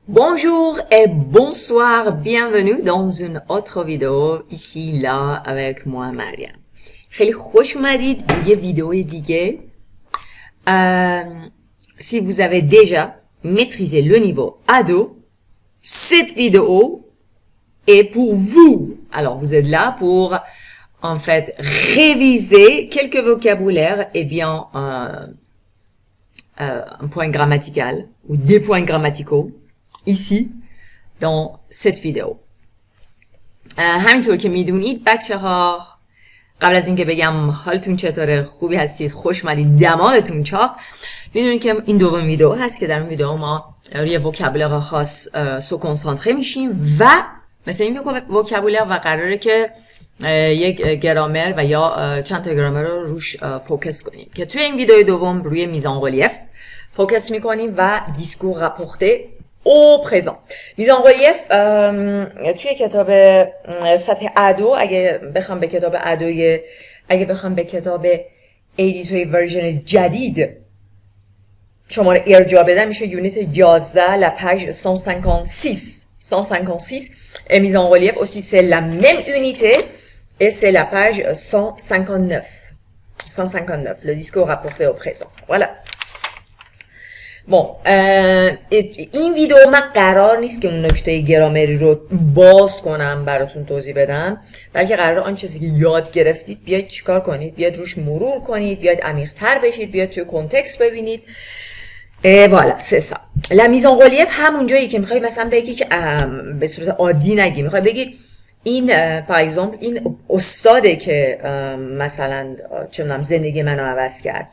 Bonjour et bonsoir, bienvenue dans une autre vidéo ici là avec moi Mariam. خیلی خوش اومدید به یه ویدیو دیگه. Si vous avez déjà maîtrisé le niveau A2, cette vidéo est pour vous. Alors vous êtes là pour en fait réviser quelques vocabulaires et bien un point grammatical ou des points grammaticaux ici dans cette vidéo. همینطور که میدونید بچه ها، قبل از اینکه بگم حالتون چطوره، خوبی هستید، خوش اومدید، دماغتون چاق، میدونید که این دومین ویدیو هست که در اون ویدیو ما روی وکابولر خاص سو کنسانتره میشیم و مثل این وکابولر و قراره که یک گرامر و یا چند تا گرامر رو روش فوکس کنیم که توی این ویدیو دوم روی میزان ریلیف فوکس میکنیم و دیسکور راپورته au présent. mise en relief توی کتاب سطح A2 اگه بخوام به کتاب ادیتوری ورژن جدید شماره ارجاع بدم میشه یونیت 11 la page 156 et mise en relief aussi c'est la même unité et c'est la page 159 le discours rapporté au présent. Voilà. این ویدیو من قرار نیست که اون نکته گرامری رو باز کنم براتون توضیح بدم، بلکه قرار آن چیزی که یاد گرفتید بیاید چیکار کنید، بیاید روش مرور کنید، بیاید عمیق‌تر بشید، بیاید توی کنتکست ببینید. والا سه لا میز ان ریلیف همون جایی که میخوای مثلا بگی که به صورت عادی نگی، میخوای بگی این پر اگزامپل این استاده که مثلا چه می‌دونم زندگی منو عوض کرد،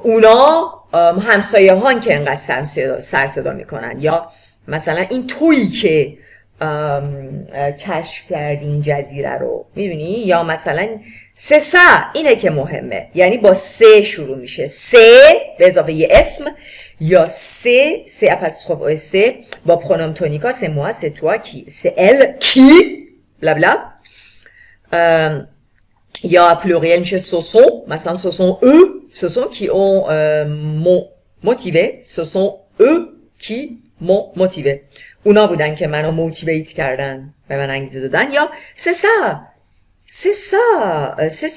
اونا همسایه هان که انقدر سر صدا میکنن، یا مثلا این تویی که کشف کردی این جزیره رو، میبینی؟ یا مثلا سه اینه که مهمه، یعنی با سه شروع میشه، سه به اضافه یه اسم، یا سه اپاستروف او سه با پرونوم تونیکا، سه موا، سه توا، کی، سه ال، کی، بلا بلا. یا pluriel میشه ce sont, مثلا ce sont eux, ce sont qui ont m'ont motivé, ce sont eux qui m'ont motivé. اونا بودن که منو موتیویت کردن، به من انگیزه دادن. یا c'est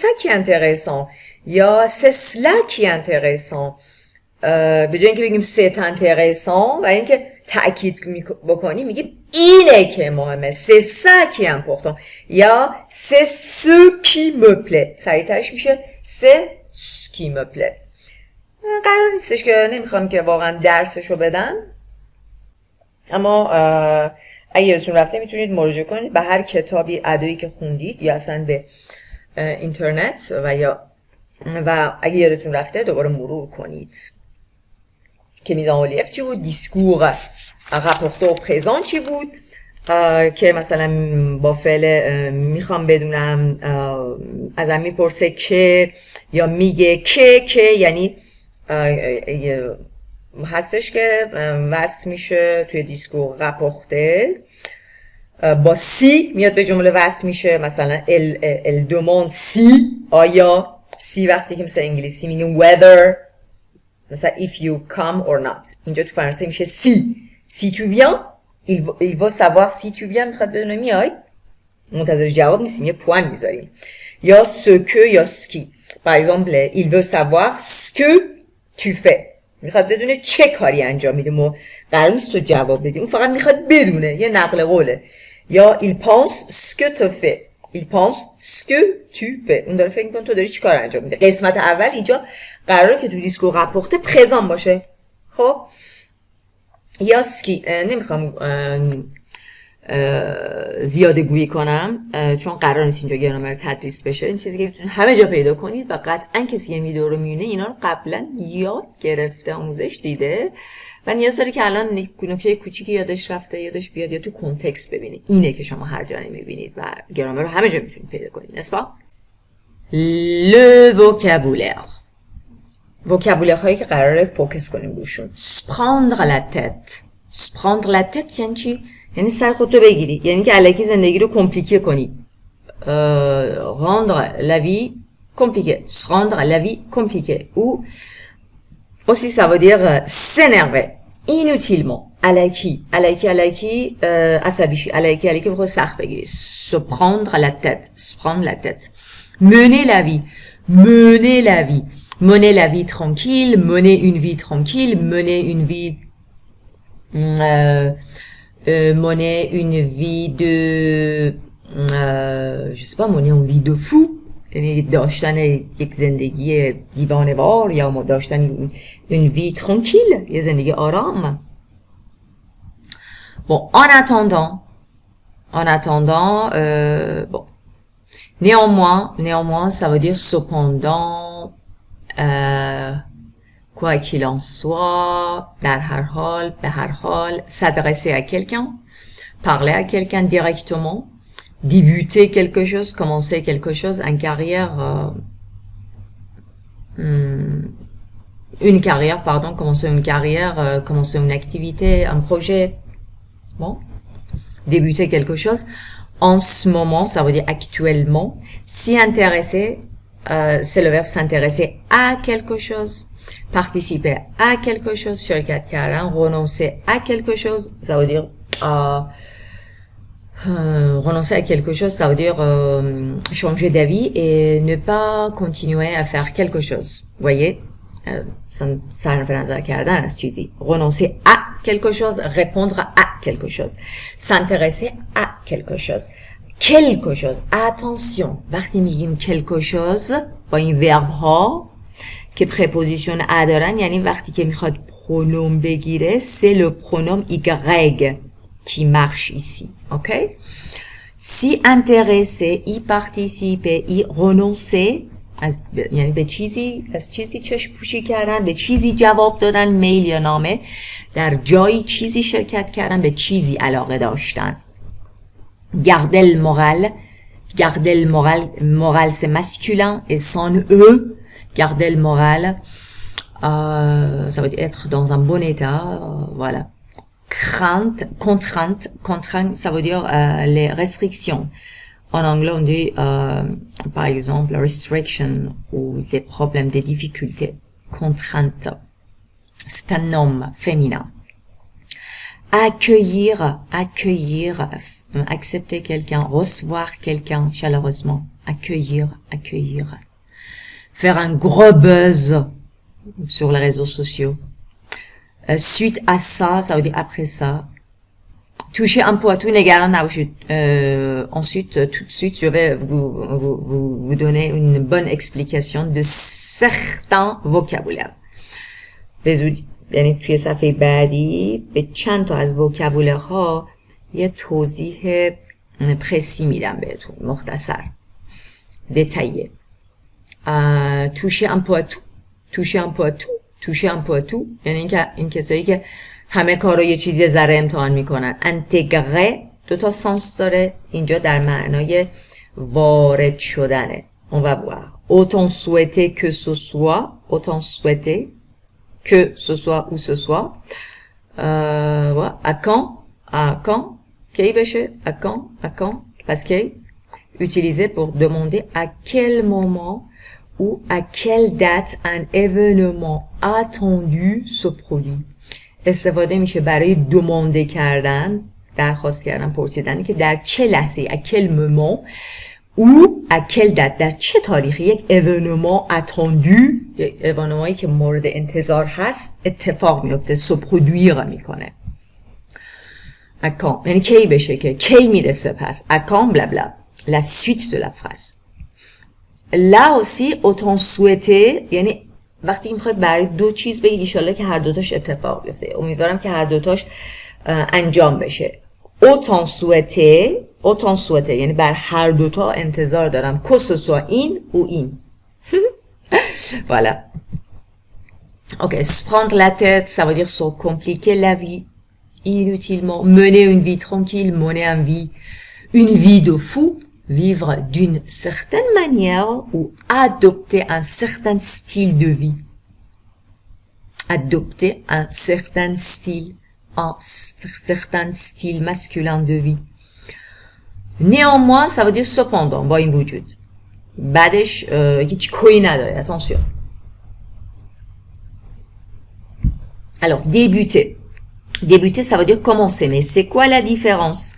ça qui est intéressant, یا c'est cela qui est intéressant. به جای اینکه بگیم c'est intéressant و اینکه تأکید بکنی میگیم اینه که مهمه، c'est ça qui est important. یا c'est ce qui me plaît، سریعترش میشه c'est ce qui me plaît. قرار نیستش که نمیخوام که واقعا درسشو بدم، اما اگه یادتون رفته میتونید مراجعه کنید به هر کتابی ادویی که خوندید یا اصلا به اینترنت و اگه یادتون رفته دوباره مرور کنید که میزان ریلیف چی بود، دیسکور راپورته او پرزنت چی بود، که مثلا با فعل میخوام بدونم ازم میپرسه که، یا میگه که یعنی هستش که وصل میشه توی دیسکور راپورته، با سی میاد به جمله وصل میشه، مثلا ال demande سی، آیا، سی وقتی که مثل انگلیسی میگیم whether، مثلا if you come or not، اینجا تو فرانسه میشه si tu viens il va savoir si tu viens، میخواد بدونه میای، منتظر جواب نیستیم، یه پوان میذاریم. یا ce que یا ce qui، par exemple il veut savoir ce que tu fais، میخواد بدونه چه کاری انجام میدیم و قرار نیست تو جواب بدی، اون فقط میخواد بدونه، یه نقل قوله. یا il pense ce que tu fais، il pense ce que tu fais، اون داره فکر میکنه تو داری چی کار انجام میده. قسمت اول اینجا قراره که تو دیسکور راپورته پرزنت باشه. خب یا سکی نمیخوام زیاده گویی کنم چون قرار نیست اینجا گرامر تدریس بشه، این چیزی که میتونید همه جا پیدا کنید و قطعا کسی که این ویدیو رو میبینه اینا رو قبلا یاد گرفته، آموزش دیده و نیاز داره که الان نکته کوچیکی یادش رفته یادش بیاد یا تو کنتکست ببینید. اینه که شما هر جا میبینید و گرامر رو همه جا میتونید پیدا کنید. n'est-ce pas؟ le vocabulaire، وکابولر هایی که قراره فوکس کنیم روشون. prendre la tête یعنی چی؟ یعنی سر خودتو بگیری، یعنی که الکی زندگی رو کمپلیکه کنی. rendre la vie compliquée، rendre la vie compliquée. ou aussi ça veut dire s'énerver. inutilement الکی عصبی شی الکی بخواد سخت بگیری se prendre la tête mener la vie mener la vie tranquille mener une vie tranquille mener une vie de je sais pas mener une vie de fou یعنی داشتن یک زندگی دیوانه‌وار یا داشتن une vie tranquille یه زندگی آرام. Bon, en attendant, bon, néanmoins, ça veut dire cependant, quoi qu'il en soit, در هر حال, به هر حال, s'adresser à quelqu'un, parler à quelqu'un directement, débuter quelque chose, commencer quelque chose, une carrière, commencer une carrière, commencer une activité, un projet. Bon, débuter quelque chose. En ce moment, ça veut dire actuellement. S'y intéresser, c'est le verbe s'intéresser à quelque chose. Participer à quelque chose, شرکت کردن. Renoncer à quelque chose, ça veut dire renoncer à quelque chose, ça veut dire changer d'avis et ne pas continuer à faire quelque chose. Vous voyez? صرف نظر کردن از چیزی. renoncer à quelque chose, répondre à quelque chose, s'intéresser à quelque chose. attention وقتی میگیم quelque chose با این verb ها که préposition a دارن یعنی وقتی که میخواد pronom بگیره c'est le pronom y qui marche ici. ok? s'y intéresser, y participer, y renoncer یعنی به چیزی از چیزی چشم پوشی کردن، به چیزی جواب دادن، میل یا نامه، در جایی چیزی شرکت کردن، به چیزی علاقه داشتن. garder le moral c'est masculin et sans e. garder le moral ça veut dire être dans un bon état, voilà. contrainte ça veut dire les restrictions. En anglais, on dit, par exemple, restriction ou des problèmes, des difficultés. Contrainte. C'est un nom féminin. Accueillir, accepter quelqu'un, recevoir quelqu'un chaleureusement. Accueillir. Faire un gros buzz sur les réseaux sociaux. Suite à ça, ça veut dire après ça. toucher un peu à tout, نگران نباشید. Ensuite, tout de suite, je vais vous donner une bonne explication de certains vocabulaires. یعنی توی صفحه بعدی به چند تا از vocabulaire یه توضیح پرسی میدم بهتون، مختصر، détaillé. toucher un peu à tout یعنی این کسایی که همه کارو یه چیزی ذره امتحان میکنن. انتگره دو تا سانس داره، اینجا در معنای وارد شدنه. On va voir. Autant souhaiter que ce soit, ou ce soit. Voilà. À quand, qui بشه, à quand, parce que utilisé pour demander à quel moment ou à quelle date un événement attendu se produit. استفاده میشه برای دمانده کردن، درخواست کردن، پرسیدن که در چه لحظه، à quel moment ou à quelle date، در چه تاریخی یک événement attendu، یک événementی که مورد انتظار هست اتفاق میفته، se produire میکنه. à quand یعنی کی بشه، که کی میرسه، پس à quand blabla la suite de la phrase. là aussi autant souhaiter یعنی وقتی میخوای برای دو چیز بگید ایشالله که هر دوتاش اتفاق بیفته، امیدوارم که هر دوتاش انجام بشه. autant souhaiter یعنی بر هر دوتا انتظار دارم، que ce soit این ou این. voilà. ok, se prendre la tête ça veut dire se compliquer la vie inutilement, mener une vie tranquille, une vie de fou, vivre d'une certaine manière ou adopter un certain style de vie. Adopter un certain style masculin de vie. Néanmoins, ça veut dire cependant, با این وجود. بعدش هیچ کوی نداره. Attention. Alors, débuter. Débuter, ça veut dire commencer. Mais c'est quoi la différence?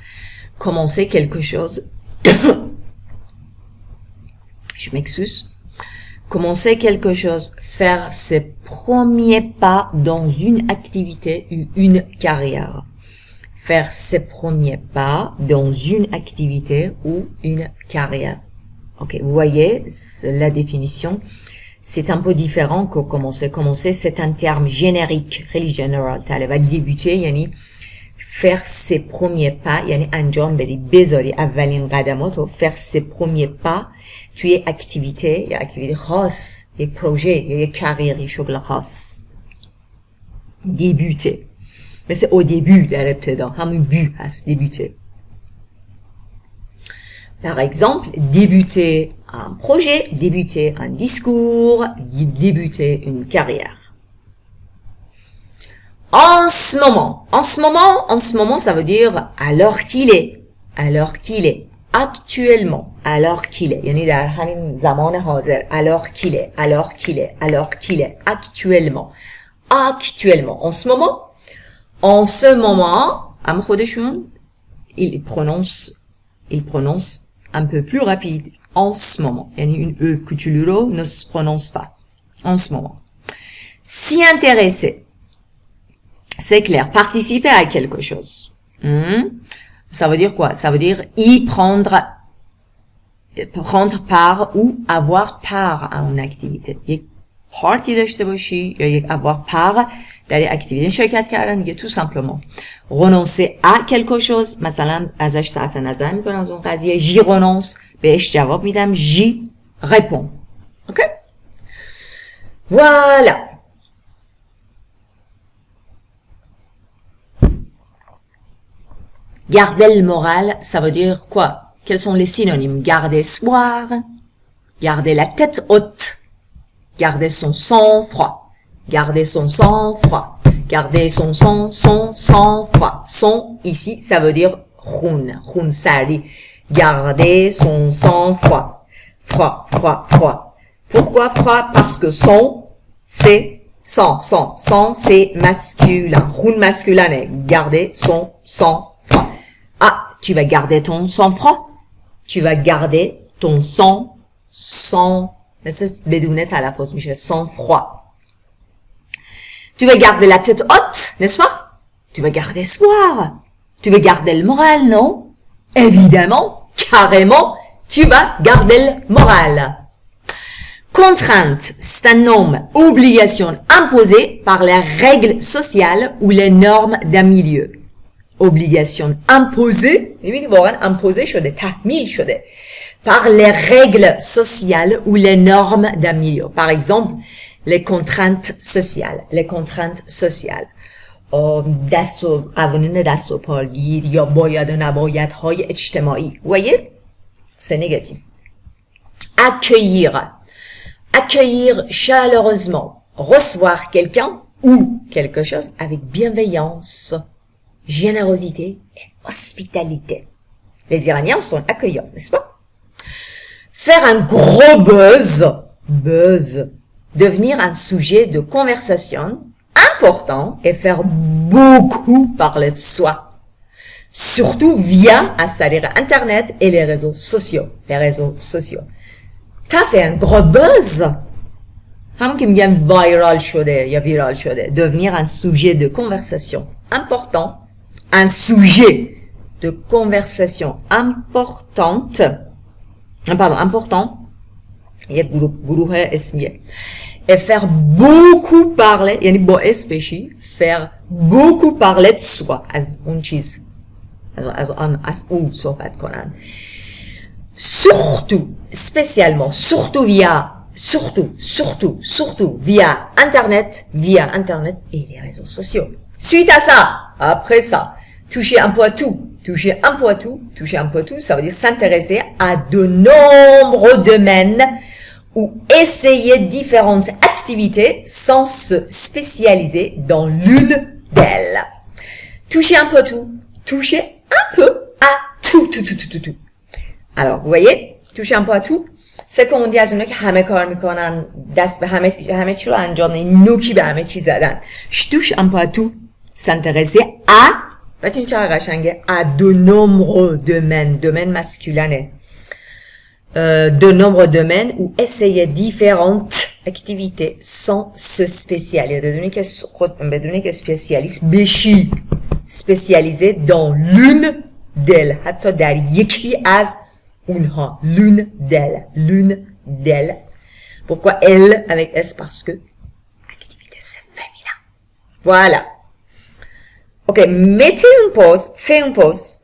Commencer quelque chose. Je m'excuse. Commencer quelque chose, faire ses premiers pas dans une activité ou une carrière. Faire ses premiers pas dans une activité ou une carrière. Ok, vous voyez la définition. C'est un peu différent que commencer. Commencer, c'est un terme générique, really general. Elle va débuter, yani faire ses premiers pas, yani انجام بدی بذاری اولین قدماتو. Faire ses premiers pas توی اکتیویته یا اکتیویته خاص، یک پروژه یا یک کاریری، شغل خاص. débuter. مثل au début در ابتدا، همون but هست débuter. Par exemple, débuter un projet, débuter un discours, débuter une carrière. En ce moment, ça veut dire à l'heure qu'il est, actuellement, à l'heure qu'il est. یعنی در همین زمان حاضر، à l'heure qu'il est, actuellement. En ce moment, هم خودشون, il prononce un peu plus rapide. En ce moment. Yani une E coutulo ne se prononce pas. En ce moment. S'y intéresser. C'est clair. Participer à quelque chose. Ça veut dire quoi? Ça veut dire y prendre part ou avoir part à une activité. یک party داشته باشی یا یک avoir part در یک اکتیویته شرکت کردن دیگه. tout simplement. renoncer à quelque chose. مثلا ازش صرف نظر میکنم از اون قضیه. j'y renonce. بهش جواب میدم. j'y réponds. ok? voilà. Garder le moral, ça veut dire quoi? Quels sont les synonymes? Garder espoir, garder la tête haute, garder son sang-froid, garder son sang-froid, garder son sang-froid. Son, ici, ça veut dire khun sardi. Garder son sang-froid. Froid. Pourquoi froid? Parce que son, c'est sang, c'est masculin. Khun masculin est garder son sang-froid. Ah, tu vas garder ton sang-froid? Tu vas garder ton sang-froid. Tu vas garder la tête haute, n'est-ce pas? Tu vas garder espoir. Tu vas garder le moral, non? Évidemment, carrément, tu vas garder le moral. Contrainte, c'est un nom, obligation imposée par les règles sociales ou les normes d'un milieu. Obligation imposée, imposée par les règles sociales ou les normes d'un milieu. Par exemple, les contraintes sociales. قوانین دست و پاگیر یا باید و نبایدهای اجتماعی. Vous voyez? C'est négatif. Accueillir chaleureusement. Recevoir quelqu'un ou quelque chose avec bienveillance, générosité et hospitalité. Les Iraniens sont accueillants, n'est-ce pas? Faire un gros buzz, devenir un sujet de conversation important et faire beaucoup parler de soi. Surtout via, c'est-à-dire Internet et les réseaux sociaux. T'as fait un gros buzz. همون که میگم وایرال شده یا ویرال شده. Devenir un sujet de conversation important. Un sujet de conversation important. یک گروه اسمیه. Et faire beaucoup parler, yani باعث بشی, faire beaucoup parler de soi, از اون چیز, از اون صحبت کنن. Surtout, spécialement, surtout via Internet et les réseaux sociaux. Suite à ça, après ça, toucher un peu à tout, ça veut dire s'intéresser à de nombreux domaines ou essayer différentes activités sans se spécialiser dans l'une d'elles. Toucher un peu à tout. Alors, vous voyez, toucher un peu à tout, c'est qu'on dit à ceux qui همه کار میکنن دست به همه چی رو انجام میدن، نوکی به همه چی زدن. Je touche un peu à tout, s'intéresser à بچین چقدر قشنگه à de nombreux domaines domaine masculin de nombreux domaines ou essayer différentes activités sans se spécialiser بدونی که spécialiste بشی spécialisé dans l'une d'elles حتی در یکی از اونها l'une d'elles pourquoi elle avec S parce que activité c'est féminin voilà ok mettez une pause fais une pause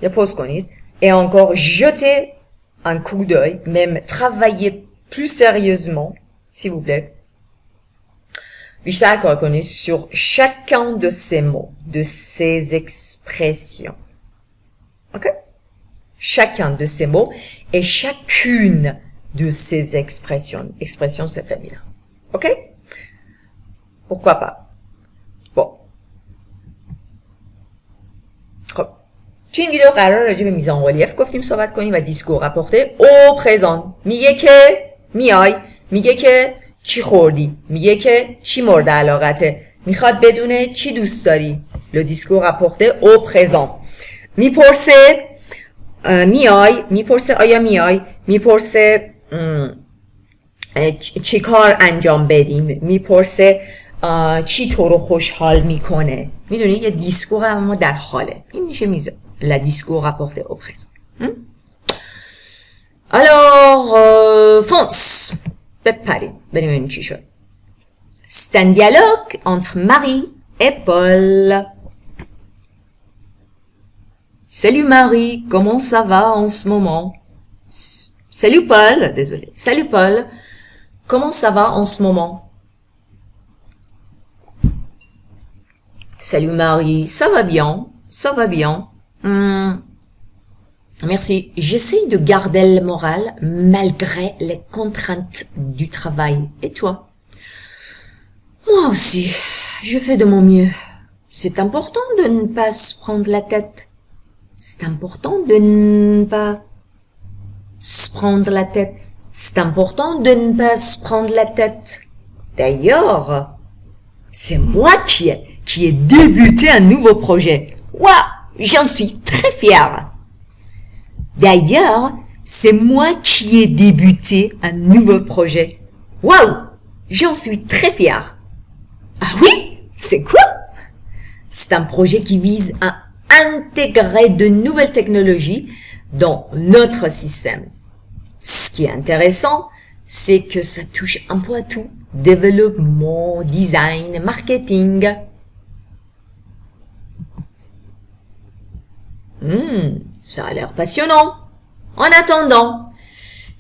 یا pause کنید et encore jetez un coup d'œil même travaillez plus sérieusement s'il vous plaît بیشتر کار کنید sur chacun de ces mots de ces expressions ok chacun de ces mots et chacune de ces expressions. Expression, c'est féminin. Ok? Pourquoi pas? Bon. خب. توی این ویدیو قرار راجع به میزان رلیف گفتیم صحبت کنیم و دیسکور راپورته او پرزان. میگه که میای، میگه که چی خوردی، میگه که چی مورد علاقته، میخواد بدونه چی دوست داری. لو دیسکور راپورته او پرزان. میپرسه میای، میپرسه آیا میای، میپرسه چی کار انجام بدیم، میپرسه چی تو رو خوشحال میکنه. میدونی یه دیسکور اما در حاله. این میشه میزه la discours rapporté au présent. Alors France بپریم بریم این چی شد. C'est un dialogue entre Marie et Paul. Salut Marie, comment ça va en ce moment? Salut Paul, désolé. Salut Paul, comment ça va en ce moment? Salut Marie, ça va bien, ça va bien. Merci. J'essaye de garder le moral malgré les contraintes du travail. Et toi? Moi aussi, je fais de mon mieux. C'est important de ne pas se prendre la tête. C'est important de ne pas se prendre la tête. C'est important de ne pas se prendre la tête. D'ailleurs, c'est moi qui ai débuté un nouveau projet. Waouh, j'en suis très fière. D'ailleurs, c'est moi qui ai débuté un nouveau projet. Waouh, j'en suis très fière. Ah oui, c'est quoi? C'est un projet qui vise à intégrer de nouvelles technologies dans notre système. Ce qui est intéressant, c'est que ça touche un peu à tout. Développement, design, marketing. Ça a l'air passionnant. En attendant,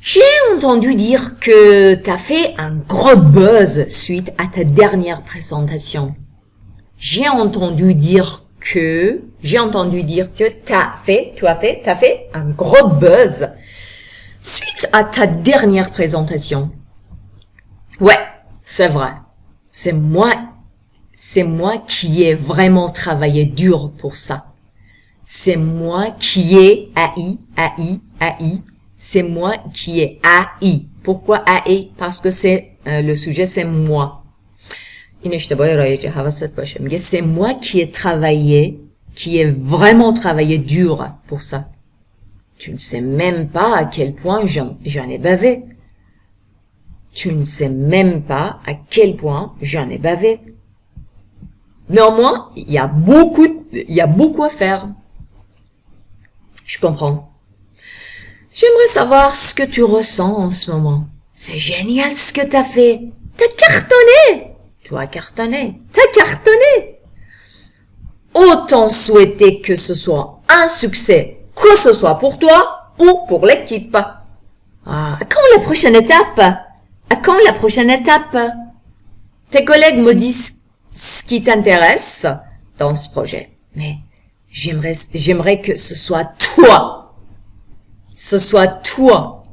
j'ai entendu dire que t'as fait un gros buzz suite à ta dernière présentation. J'ai entendu dire que t'as fait un gros buzz suite à ta dernière présentation. Ouais, c'est vrai. C'est moi qui ai vraiment travaillé dur pour ça. C'est moi qui ai AI. C'est moi qui ai AI. Pourquoi AI? Parce que c'est le sujet, c'est moi. این اشتباه رایجه حواست باشه. میگه c'est moi qui ai vraiment travaillé dur pour ça. Tu ne sais même pas à quel point j'en ai bavé. Tu ne sais même pas à quel point j'en ai bavé. Néanmoins, il y a beaucoup à faire. Je comprends. J'aimerais savoir ce que tu ressens en ce moment. C'est génial ce que t'as fait. T'as cartonné. T'as cartonné. Autant souhaiter que ce soit un succès, que ce soit pour toi ou pour l'équipe. À quand la prochaine étape? Tes collègues me disent ce qui t'intéresse dans ce projet. Mais j'aimerais que ce soit toi. Ce soit toi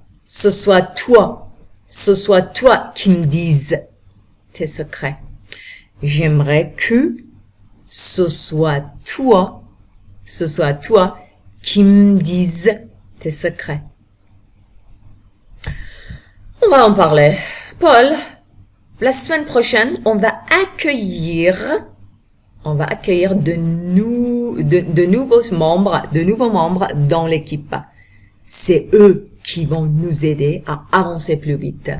qui me dise tes secrets. J'aimerais que ce soit toi qui me dise tes secrets. On va en parler. Paul, La semaine prochaine, on va accueillir de nouveaux membres dans l'équipe. C'est eux qui vont nous aider à avancer plus vite.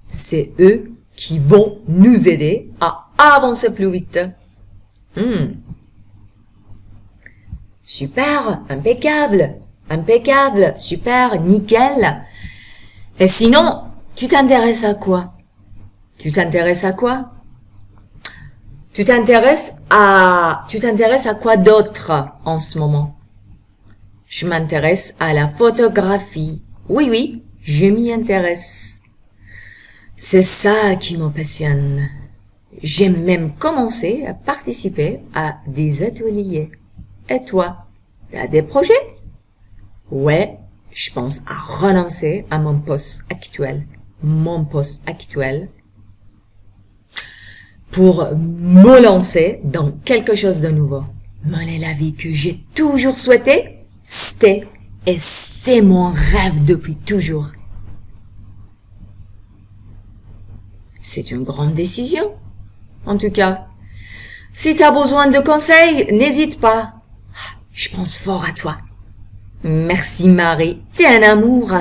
C'est eux qui vont nous aider à avancer plus vite. Super, impeccable, super, nickel. Et sinon, tu t'intéresses à quoi? Tu t'intéresses à quoi d'autre en ce moment? Je m'intéresse à la photographie. Oui, je m'y intéresse. C'est ça qui me passionne. J'ai même commencé à participer à des ateliers. Et toi, t'as des projets? Ouais, je pense à renoncer à mon poste actuel. Pour me lancer dans quelque chose de nouveau. Mener la vie que j'ai toujours souhaité, c'était et c'est mon rêve depuis toujours. C'est une grande décision. En tout cas, si t'as besoin de conseils, n'hésite pas. Je pense fort à toi. Merci Marie, t'es un amour.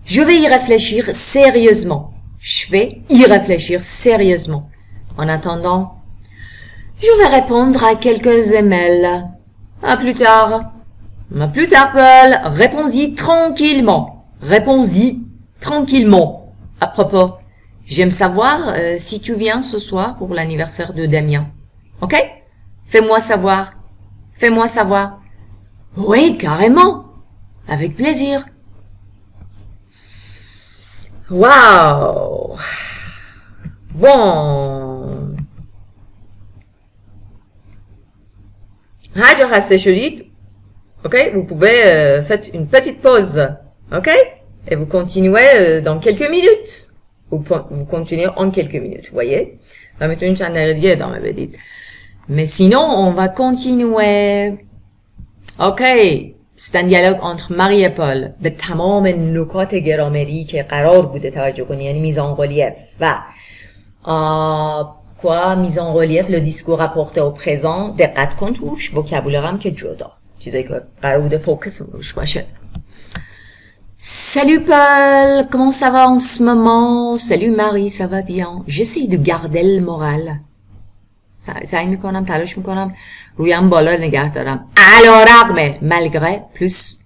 Je vais y réfléchir sérieusement. En attendant, je vais répondre à quelques emails. À plus tard, Paul. Réponds-y tranquillement. À propos, j'aime savoir si tu viens ce soir pour l'anniversaire de Damien. Ok? Fais-moi savoir. Oui, carrément. Avec plaisir. Waouh! Bon. هر جا خسته شدید، ok, vous pouvez faire une petite pause, ok, et vous continuez dans quelques minutes. Vous continuez en quelques minutes, vous voyez. و میتونید چند دقیقه دیگه ادامه بدید. Mais sinon, on va continuer. Ok. C'est un dialogue entre Marie et Paul. به تمام نکات گرامری که قرار بوده توجه کنی، یعنی mise en relief و mise en relief le discours apporté au présent. دقت کن توش، vocabulaire هم که جدا، چیزایی که قرار بوده فوکس روش باشه. Salut Paul, comment ça va en ce moment? Salut Marie, ça va bien? J'essaye de garder le moral. سعی میکنم، تلاش میکنم رویم بالا نگه دارم. علیرغم malgré plus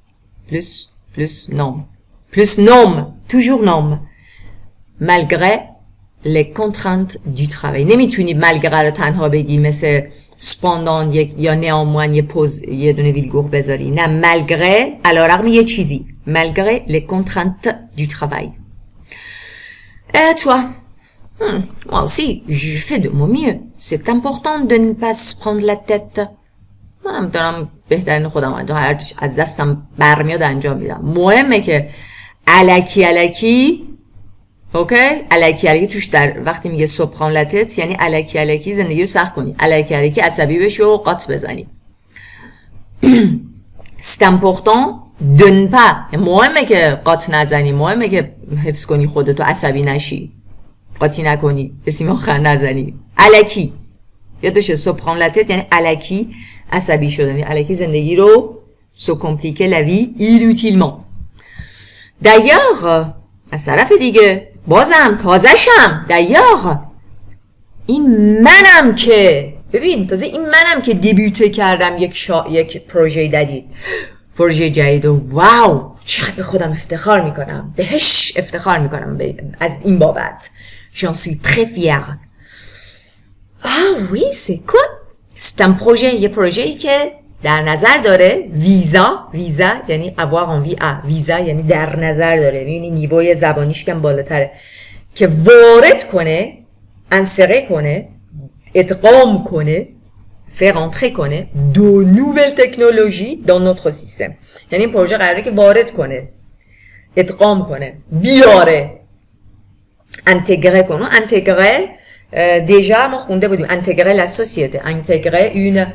nom, toujours nom. Malgré les contraintes du travail. نمیتونی malgré رو تنها بگی مثل cependant یا néanmoins یه پوز یه دونه ویلگور بذاری. نه، malgré علیرغم یه چیزی. Malgré les contraintes du travail. Et toi? Moi aussi, je fais de mon mieux. C'est important de ne pas se prendre la tête. من دارم بهترین خودم هر از دستم برمیاد انجام میدم. مهمه که الکی توش در وقتی میگه se prendre la tête یعنی الکی زندگی رو سخت کنی. الکی عصبی بشی و قاط بزنی. C'est important de ne pas. مهمه که قاط نزنی. مهمه که حفظ کنی خودتو، عصبی نشی. قاطی نکنی، به سیم آخر نزنی. الکی یاد باشه se prendre la tête یعنی الکی عصبی شدن، الکی زندگی رو se compliquer la vie inutilement. D'ailleurs از طرف دیگه بازم تازشم d'ailleurs این منم که ببین تازه این منم که دیبیوته کردم یک پروژه جدید و واو چقدر به خودم افتخار میکنم، بهش افتخار میکنم از این بابت. J'en suis très fière. Ah oui, c'est quoi? C'est un projet. یه پروژه‌ای که در نظر داره ویزا یعنی avoir envie à. ویزا یعنی در نظر داره. یعنی نیروی زبانیش کم بالاتره که وارد کنه، انسره کنه، ادغام کنه، faire entrer کنه de nouvelles technologies dans notre système. یعنی این پروژه قراره که وارد کنه، ادغام کنه، بیاره، intégrer کنه. intégrer déjà ما خونده بودیم intégrer la société, intégrer une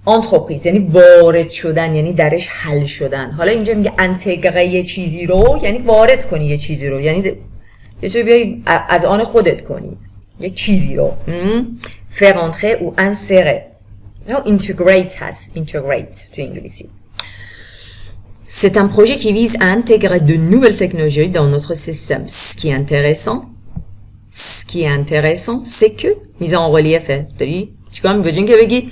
entreprise یعنی وارد شدن، یعنی درش حل شدن. حالا اینجا میگه intégrer یه چیزی رو یعنی وارد کنی یه چیزی رو، یعنی یه چیزی بیای از آن خودت کنی، یک چیزی رو faire entrer ou insérer. Integrate هست. Integrate تو انگلیسی. C'est un projet qui vise à intégrer de nouvelles technologies dans notre système. Ce qui est intéressant, c'est que mise en relief داری چیکار می‌کنی که بگی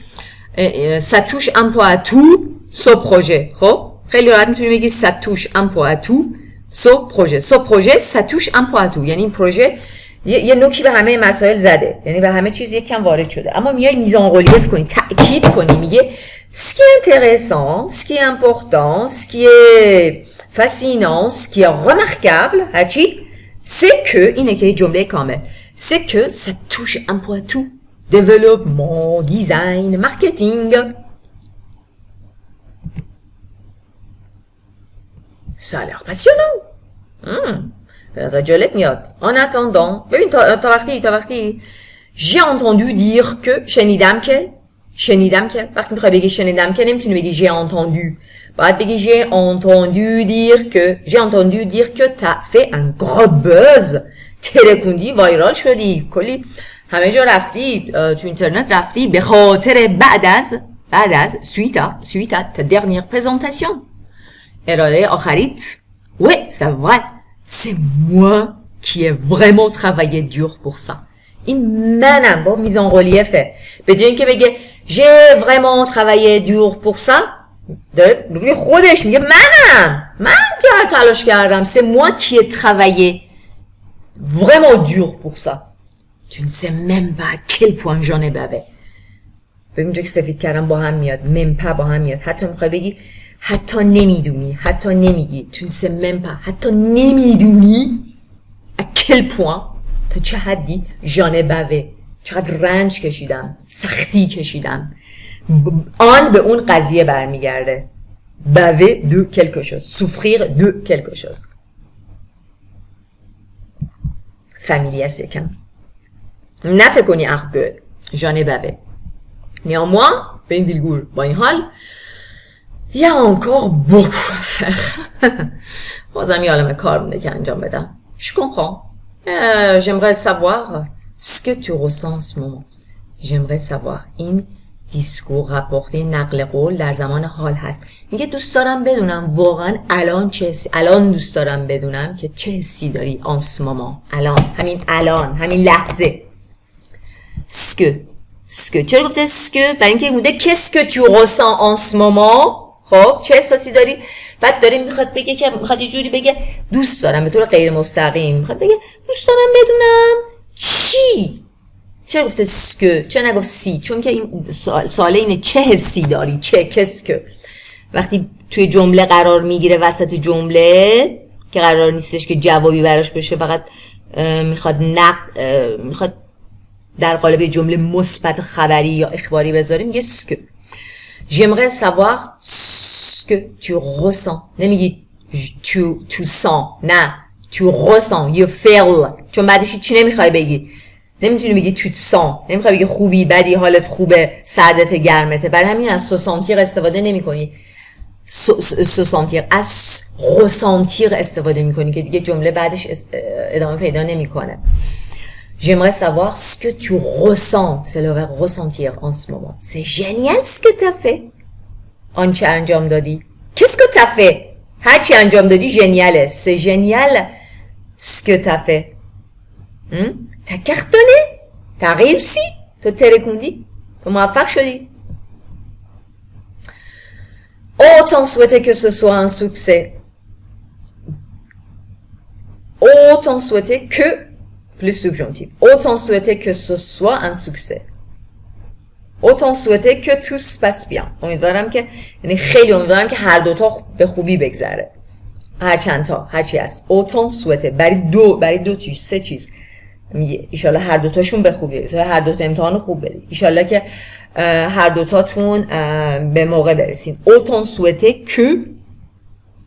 ça touche un peu à tout ce projet. خب خیلی راحت میتونی بگی ça touche un peu à tout ce projet. Ce projet ça touche un peu à tout. یعنی این پروژه یه نوکی به همه مسائل زده، یعنی به همه چیز یکم وارد شده، اما میای mise en relief کنی، تأکید کنی، میگه ce qui est intéressant, ce qui est important, ce qui est fascinant, ce qui est remarquable, هرچی c'est que اینه که جمله کامل c'est que ça touche un peu à tout. Développement, design, marketing. Ça a l'air passionnant. به نظر جالب میاد. En attendant, ببین تا وقتی j'ai entendu dire que شنیدم که وقتی میخوای بگی شنیدم که نمیتونی بگی j'ai entendu. باید بگی j'ai entendu dire que t'as fait un gros buzz. ترکوندی، وایرال شدی، کلی همه جا رفتی، تو اینترنت رفتی به خاطر بعد از suite à ta dernière présentation. ارائه آخریت. Ouais, c'est vrai. C'est moi qui ai vraiment travaillé dur pour ça. این منم با mise en relief. به جای اینکه بگه j'ai vraiment travaillé dur pour ça، داره روی خودش میگه من که تلاش کردم. c'est moi qui ai travaillé vraiment dur pour ça. Tu ne sais même pas à quel point j'en ai bavé. ببین جا که سفید کردم با هم میاد، ممپا با هم میاد. حتی میخوای بگی حتی نمیدونی، حتی نمیگی. Tu ne sais même pas. حتی نمیدونی à quel point، تا چه حدی j'en ai bavé. چقدر رنج کشیدم، سختی کشیدم. آن به اون قضیه برمیگرده. baver de quelque chose. souffrir de quelque chose. familier c'est qu'un. نه فکر کنی argue. j'en ai bavé. néanmoins به این ویلگول با این حال il y a encore beaucoup à faire. بازم یه عالمه کار مونده که انجام بدم. je comprends. j'aimerais savoir ce que tu ressens en ce moment. j'aimerais savoir. این دیسکور رپورته نقل قول در زمان حال هست. میگه دوست دارم بدونم واقعا الان دوست دارم بدونم که چه حسی داری en ce moment. الان همین لحظه. ce que چرا گفته ce que؟ برای اینکه بوده qu'est-ce que tu ressens en ce moment. خب چه احساسی داری؟ بعد داره میخواد بگه که میخواد یه جوری بگه دوست دارم به طور غیر مستقیم، میخواد بگه دوست دارم بدونم چی. چرا گفته سکو؟ چرا نگفت سی؟ چون که این سوال اینه چه حسی داری؟ چه کس که وقتی توی جمله قرار میگیره وسط جمله که قرار نیستش که جوابی براش بشه، فقط میخواد در قالب جمله مثبت خبری یا اخباری بذاره، میگه سکو. j'aimerais savoir ce que tu ressens. نمیگی tu sens، نه tu ressens، you feel. چون بعدش چی نمیخوای بگی، نمیتونی بگی تو سان، نمیخوای بگی خوبی، بدی، حالت خوبه، سردت، گرمته. برای همین از سوسانتیر استفاده نمی کنی. سوسانتیر از رسانتیر استفاده می کنی که دیگه جمله بعدش ادامه پیدا نمی کنه. j'aimerais savoir ce que tu ressens. c'est le verbe ressentir en ce moment. c'est génial ce que t'as fait. آنچه انجام دادی. qu'est-ce que t'as fait؟ هرچی انجام دادی ژنیاله. c'est génial ce que t'as fait. t'as cartonné, t'as réussi, تو ترکوندی، تو موفق شدی. autant souhaiter que ce soit un succès. autant souhaiter que, plus subjonctif, autant souhaiter que ce soit un succès. autant souhaiter que tout se passe bien. امیدوارم که، یعنی خیلی امیدوارم که هر دوتا به خوبی بگذره. هرچی هست. autant souhaiter برای دو چیز، سه چیز. میگه ایشالله هر دوتاشون به خوبی، هر دوتا امتحان خوب بدید، ایشالله که هر دوتاتون به موقع برسین. autant souhaiter que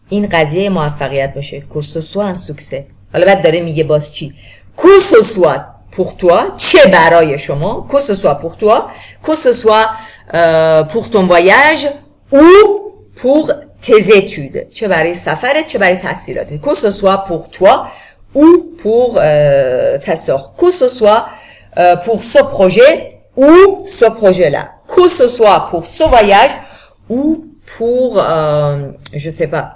این قضیه موفقیت باشه. que ce soit un succès. حالا بعد داره میگه باز چی؟ que ce soit pour toi، چه برای شما، que ce soit pour toi، que ce soit pour ton voyage ou pour tes études، چه برای سفرت، چه برای تحصیلاتت. que ce soit pour toi ou pour ta sœur. que ce soit pour ce projet ou ce projet-là. Que ce soit pour ce voyage ou pour, je sais pas,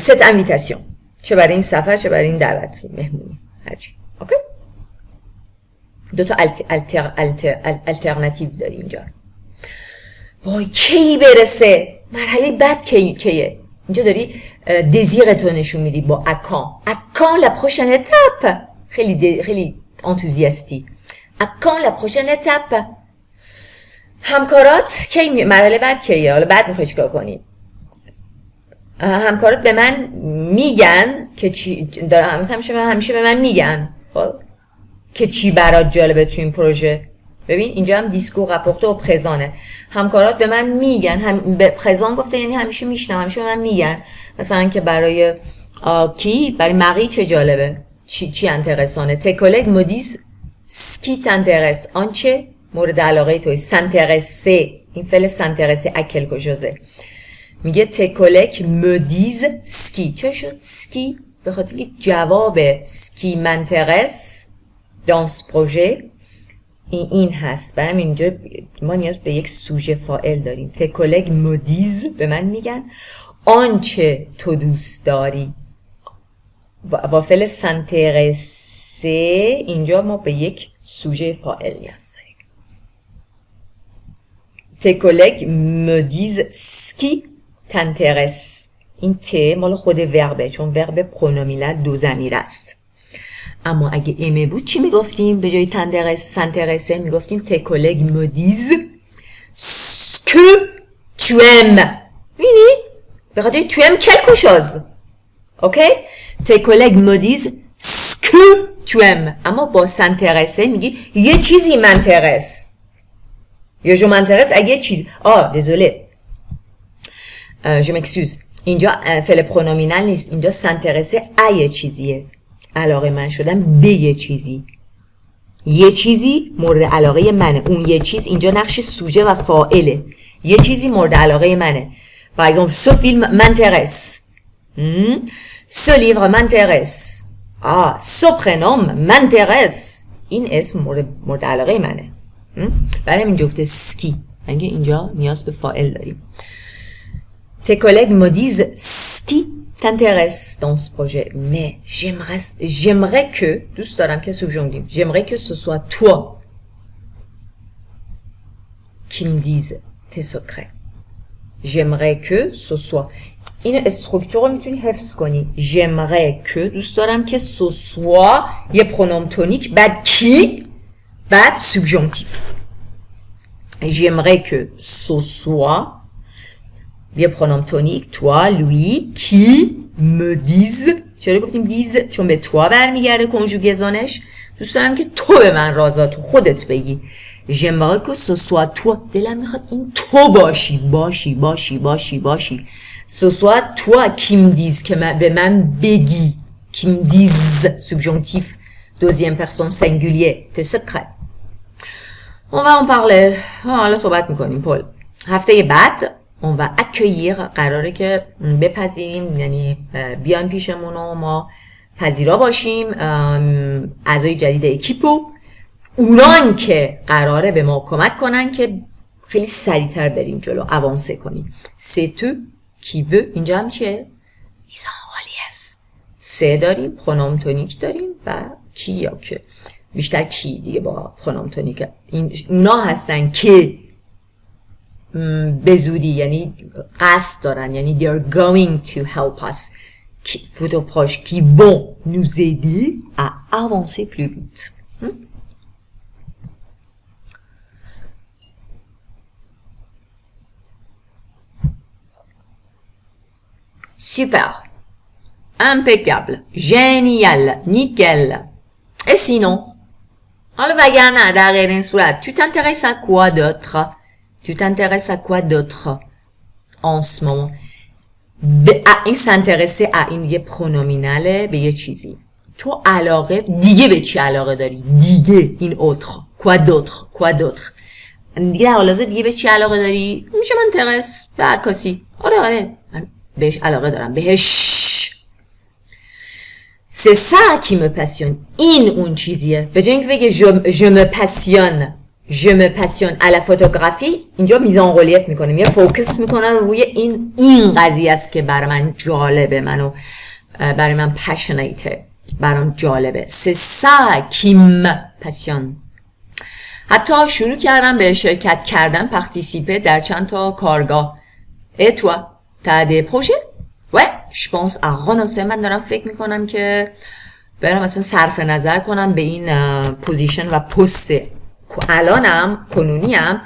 cette invitation. چه برای این سفر چه برای این دعوت مهمونی هرچی. اوکی؟ دو تا الترناتیو داری اینجا. وای کی برسه؟ مرحله بعد کیه؟ اینجا داری دزیرتو نشون میدی با اکان la prochaine étape. خیلی انتوزیاستی. اکان la prochaine étape. همکارات کی مرحله بعد کیه؟ حالا بعد میخوای چیکار کنی؟ همکارات به من میگن که چی دارم همیشه به من میگن که چی برات جالبه تو این پروژه. ببین اینجا هم دیسکو رپورته و پرزانه. همکارات به من میگن به پرزان گفته یعنی همیشه میشنم، همیشه به من میگن مثلا که برای برای مقی چه جالبه، چی انترسانه. tes collègues me disent ce qui t'intéresse. آنچه مورد علاقه توی. s'intéresser این فعل s'intéresser à quelque chose. میگه tes collègues me disent ce qui. چه شد ce qui؟ به خاطر که جواب ce qui m'intéresse dans ce projet این هست. برام اینجا ما نیاز به یک سوژه فاعل داریم. tes collègues me disent به من میگن آنچه تو دوست داری. و فعل s'intéresser اینجا ما به یک سوژه فاعل نیاز داریم. tes collègues me disent ce qui t'intéresse. این ت مال خود وربه چون ورب پرونومینال دو ضمیر است. اما اگه ایمه بود چی میگفتیم؟ به جای t'intéresser میگفتیم tes collègues me disent ce que tu aimes. می‌بینی؟ به خاطر tu aimes quelque chose. اوکی؟ tes collègues me disent ce que tu aimes. اما با s'intéresser میگی یه چیزی m'intéresse. یا je m'intéresse à یه چیز. désolé. je m'excuse. اینجا فعل پرونومینال نیست. اینجا s'intéresser à یه چیزیه. علاقه من شدم به یه چیزی. یه چیزی مورد علاقه منه. اون یه چیز اینجا نقش سوژه و فاعله. یه چیزی مورد علاقه منه. Par exemple, ce film m'intéresse. Ce livre m'intéresse. Ce prénom m'intéresse. این اسم مورد علاقه منه. برای همین جفت سکی. اینجا نیاز به فاعل داریم. Tes collègues me disent ce qui t'intéresse dans ce projet. Mais j'aimerais que, دوست دارم که سوژوندیم. J'aimerais que ce soit toi qui me dise tes secrets. J'aimerais que ce soit. این استرکتور رو میتونی حفظ کنی. J'aimerais que دوست دارم که ce soit یه پرونوم تونیک بعد کی بعد سوبژانتیف. J'aimerais que ce soit یه پرونوم تونیک toi lui qui me dise. چرا گفتیم دیز؟ چون به تو برمیگرده کنجوگزانش. دوست دارم که تو به من رازاتو خودت بگی. J'aimerais que ce soit toi. دلم میخواد این تو باشی. Ce soit toi qui me dise که به من بگی. Qui me dise subjonctif deuxième personne singulier. tes secrets. On va en parler. حالا صحبت میکنیم پول. هفته بعد on va accueillir قراره که بپذیریم یعنی بیان پیشمون و ما پذیرا باشیم اعضای جدید اکیپو. اونان که قراره به ما کمک کنن که خیلی سریعتر بریم جلو اوانسه کنیم. c'est eux qui veut. اینجا هم چیه؟ mise en relief. سه داریم پرونوم تونیک داریم و کی یا که بیشتر کی دیگه با پرونوم تونیک. اونا هستن که به زودی یعنی قصد دارن یعنی they are going to help us. Futurs proches qui vont nous aider à avancer plus vite. Super. Impeccable. Génial. Nickel. Et sinon, حالا وگرنه در غیر این صورت tu t'intéresses à quoi d'autre? Tu t'intéresses à quoi d'autre en ce moment? این s'intéresser à این یه پرونومیناله به یه چیزی. تو علاقه دیگه به چی علاقه داری؟ دیگه این autre. Quoi d'autre? دیگه در حال دیگه به چی علاقه داری؟ میشه m'intéresse به عکاسی. آره من بهش علاقه دارم. بهش c'est ça qui me passionne. این اون چیزیه. به جای اینکه بگه je me passionne je me passionne à la photographie، اینجا میزان ریلیف میکنه، یه فوکس میکنه روی این قضیه است که برای من جالبه، برای من passionate، برام جالبه. c'est ça qui me passionne. حتی شروع کردم به شرکت کردن، پارتیسیپه در چند تا کارگاه. et toi t'as des projets؟ ouais je pense à renoncer. من دارم فکر میکنم که برم مثلا صرف نظر کنم به این پوزیشن و پست الانم کنونیم،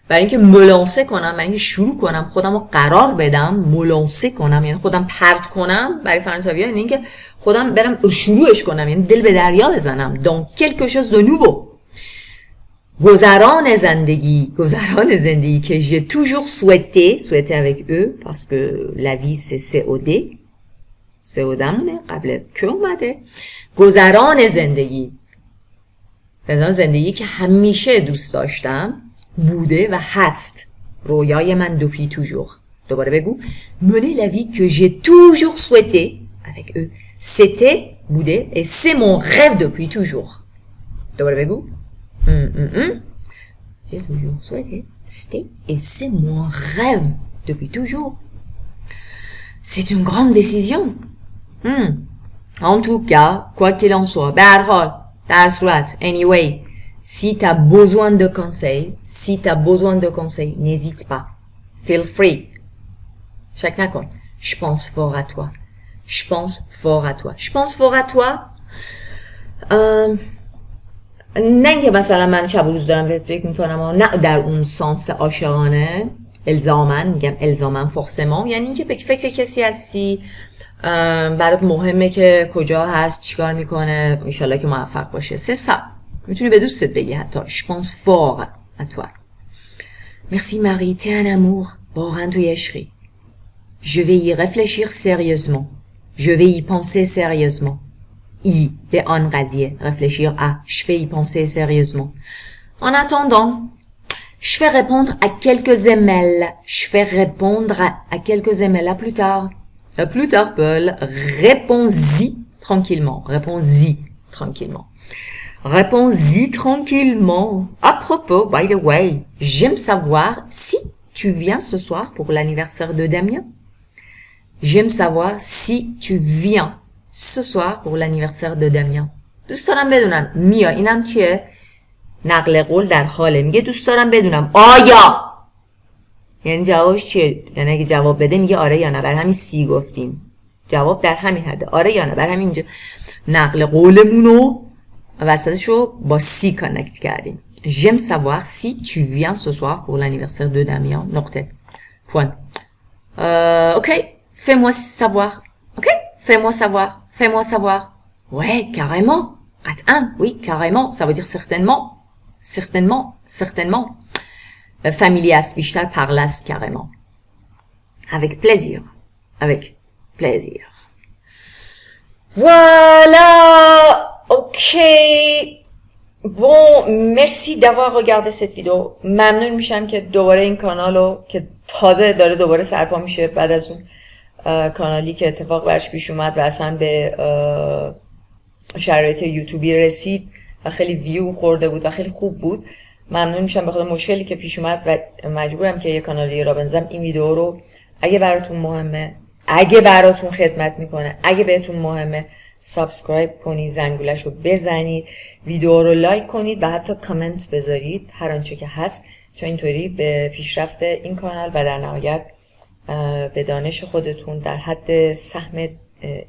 برای اینکه ملانسه کنم، برای اینکه شروع کنم خودم رو قرار بدم، ملانسه کنم یعنی خودم پرت کنم، برای فرانسوی ها یعنی اینکه خودم برم شروعش کنم، یعنی دل به دریا بزنم. dans quelque chose de nouveau. گذران زندگی که j'ai toujours souhaité avec eux parce que la vie c'est COD مونه قبل که اومده. گذران زندگی که همیشه دوست داشتم، بوده و هست، رویای من depuis toujours. دوباره بگو. mener la vie que j'ai toujours souhaité avec eux. c'était بوده et c'est mon rêve depuis toujours. دوباره بگو. J'ai toujours souhaité, c'était et c'est mon rêve depuis toujours. C'est une grande décision. En tout cas, quoi qu'il en soit, به هر حال، در صورت، anyway, si t'as besoin de conseils, n'hésite pas. Feel free. شک نکن. Je pense fort à toi. نه اینکه مثلا من شب و روز دارم بهت فکر میکنم، نه در اون سانس عاشقانه، الزامن forcément، یعنی اینکه فکر کسی هستی، برات مهمه که کجا هست، چیکار میکنه، انشالله که موفق باشه. c'est ça. میتونی به دوستت بگی حتی je pense fort à toi. merci Marie, t'es un amour. واقعا توی عشقی. je vais y réfléchir sérieusement. je vais y penser sérieusement. به آن قضیه réfléchir à. je vais y penser sérieusement. En attendant, je vais répondre à quelques emails. À quelques emails. À plus tard. Paul. Réponds-y tranquillement. À propos, by the way, j'aime savoir si tu viens ce soir pour l'anniversaire de Damien. Ce soir pour l'anniversaire de Damien. دوست دارم بدونم میا، اینم چیه؟ نقل قول در حاله. میگه دوست دارم بدونم آیا، یعنی جوابش چیه؟ یعنی اگه جواب بده میگه آره یا نه. برای همین سی گفتیم، جواب در همین حده، آره یا نه. برای همین اینجا نقل قولمونو وسطشو با سی کانکت کردیم. J'aime savoir si tu viens ce soir pour l'anniversaire de Damien. نقطه. Point. Ok, fais-moi savoir. Ouais, carrément. قطعاً, oui, carrément. Ça veut dire certainement. Familias, بیشتر پرلس carrément. Avec plaisir. Voilà. Ok. Bon, merci d'avoir regardé cette vidéo. ممنون میشم که دوباره این کانالو که تازه داره دوباره سرپا میشه بعد از اون کانالی که اتفاق برش پیش اومد و اصلا به شرایط یوتیوبی رسید و خیلی ویو خورده بود و خیلی خوب بود. ممنون میشم بخاطر مشکلی که پیش اومد و مجبورم که یه کانالی را بنزم. این ویدیو رو اگه براتون مهمه، اگه براتون خدمت میکنه، اگه بهتون مهمه، سابسکرایب کنید، زنگولش رو بزنید، ویدیو رو لایک کنید و حتی کامنت بذارید هر آنچه که هست، چون اینطوری به پیشرفت این کانال و در نهایت به دانش خودتون در حد سهم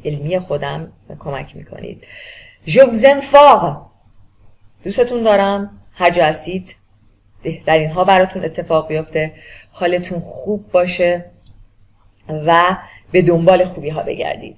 علمی خودم کمک میکنید. Je vous aime fort. دوستتون دارم. هر جا هستید بهترین ها براتون اتفاق بیفته، حالتون خوب باشه و به دنبال خوبی ها بگردید.